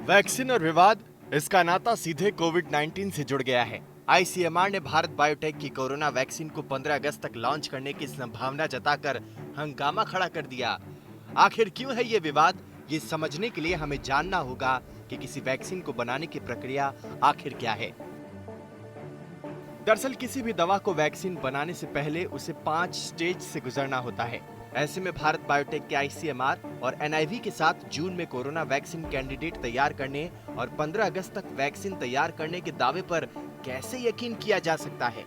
Vaccine और विवाद, इसका नाता सीधे कोविड-19 से जुड़ गया है। आईसीएमआर ने भारत बायोटेक की कोरोना वैक्सीन को 15 अगस्त तक लॉन्च करने की संभावना जताकर हंगामा खड़ा कर दिया। आखिर क्यों है ये विवाद? ये समझने के लिए हमें जानना होगा कि किसी वैक्सीन को बनाने की प्रक्रिया आखिर क्या है। दरअसल किसी भी दवा को वैक्सीन बनाने से पहले उसे 5 स्टेज से गुजरना होता है। ऐसे में भारत बायोटेक के आईसीएमआर और एनआईवी के साथ जून में कोरोना वैक्सीन कैंडिडेट तैयार करने और 15 अगस्त तक वैक्सीन तैयार करने के दावे पर कैसे यकीन किया जा सकता है?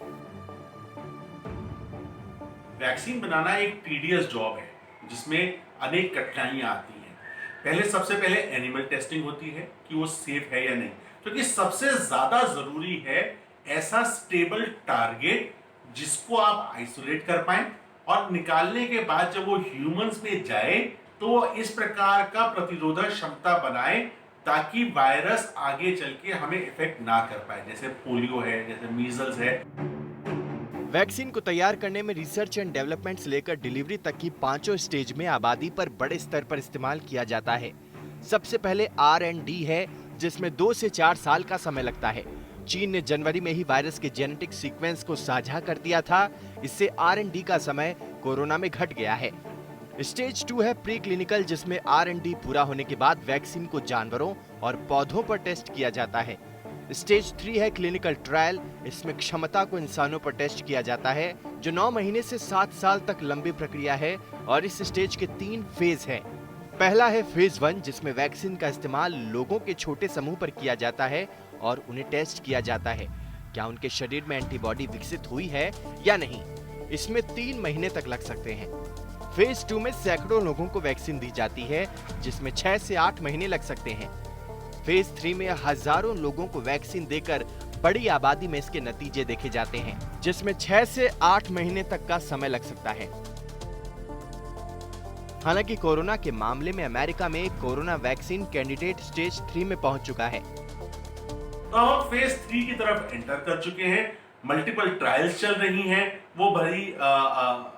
वैक्सीन बनाना एक टीडियस जॉब है जिसमें अनेक कठिनाइयां आती हैं। सबसे पहले एनिमल टेस्टिंग होती है कि वो सेफ है या नहीं, क्योंकि सबसे ज्यादा जरूरी है ऐसा स्टेबल टारगेट जिसको आप आइसोलेट कर पाएं और निकालने के बाद जब वो ह्यूमंस में जाए तो वो इस प्रकार का प्रतिरोधक क्षमता बनाए ताकि वायरस आगे चल के हमें इफेक्ट ना कर पाए, जैसे पोलियो है, जैसे मीजल्स है। वैक्सीन को तैयार करने में रिसर्च एंड डेवलपमेंट से लेकर डिलीवरी तक की 5 स्टेज में आबादी पर बड़े स्तर पर इस्तेमाल किया जाता है। सबसे पहले R&D है, जिसमें 2 से 4 साल का समय लगता है। चीन ने जनवरी में ही वायरस के जेनेटिक सीक्वेंस को साझा कर दिया था। इससे R&D का समय कोरोना में घट गया है। स्टेज 2 है प्री क्लिनिकल, जिसमें R&D पूरा होने के बाद वैक्सीन को जानवरों और पौधों पर टेस्ट किया जाता है। स्टेज 3 है क्लिनिकल ट्रायल। इसमें क्षमता को इंसानों पर टेस्ट किया जाता है, जो 9 महीने से 7 साल तक लंबी प्रक्रिया है और इस स्टेज के 3 फेज हैं। पहला है फेज 1, जिसमें वैक्सीन का इस्तेमाल लोगों के छोटे समूह पर किया जाता है और उन्हें टेस्ट किया जाता है क्या उनके शरीर में एंटीबॉडी विकसित हुई है या नहीं। इसमें 3 महीने तक लग सकते हैं। फेज 2 में सैकड़ों लोगों को वैक्सीन दी जाती है, जिसमें 6 से 8 महीने लग सकते हैं। फेज 3 में हजारों लोगों को वैक्सीन देकर बड़ी आबादी में इसके नतीजे देखे जाते हैं, जिसमें 6 से 8 महीने तक का समय लग सकता है। हालांकि कोरोना के मामले में अमेरिका में कोरोना वैक्सीन कैंडिडेट स्टेज 3 में पहुंच चुका है। तो हम फेज 3 की तरफ एंटर कर चुके हैं। मल्टीपल ट्रायल्स चल रही हैं, वो भरी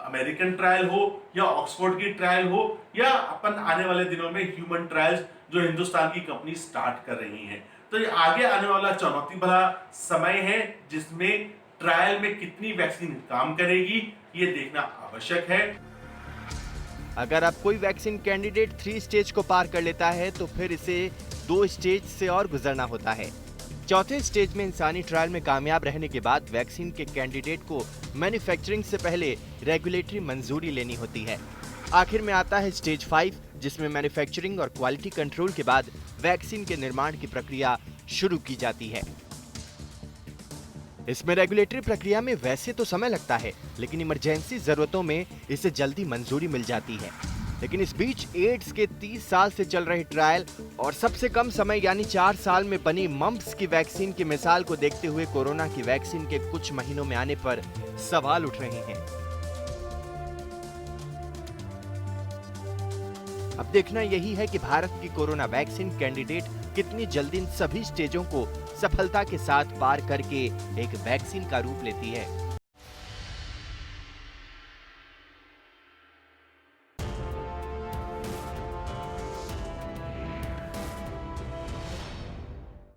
अमेरिकन ट्रायल हो या ऑक्सफोर्ड की ट्रायल हो या अपन आने वाले दिनों में ह्यूमन ट्रायल्स जो हिंदुस्तान की कंपनी स्टार्ट कर रही हैं। तो ये आगे आने वाला चुनौती भरा समय है जिसमें ट्रायल में कितनी वैक्सीन काम करेगी ये देखना आवश्यक है। अगर अब कोई वैक्सीन कैंडिडेट 3 स्टेज को पार कर लेता है तो फिर इसे 2 स्टेज से और गुजरना होता है। चौथे स्टेज में इंसानी ट्रायल में कामयाब रहने के बाद वैक्सीन के कैंडिडेट को मैन्युफैक्चरिंग से पहले रेगुलेटरी मंजूरी लेनी होती है। आखिर में आता है स्टेज 5, जिसमें मैन्युफैक्चरिंग और क्वालिटी कंट्रोल के बाद वैक्सीन के निर्माण की प्रक्रिया शुरू की जाती है। इसमें रेगुलेटरी प्रक्रिया में वैसे तो समय लगता है, लेकिन इमरजेंसी जरूरतों में इसे जल्दी मंजूरी मिल जाती है। लेकिन इस बीच एड्स के 30 साल से चल रहे ट्रायल और सबसे कम समय यानी 4 साल में बनी मम्प्स की वैक्सीन की मिसाल को देखते हुए कोरोना की वैक्सीन के कुछ महीनों में आने पर सवाल उठ रहे हैं। अब देखना यही है कि भारत की कोरोना वैक्सीन कैंडिडेट कितनी जल्दी इन सभी स्टेजों को सफलता के साथ पार करके एक वैक्सीन का रूप लेती है।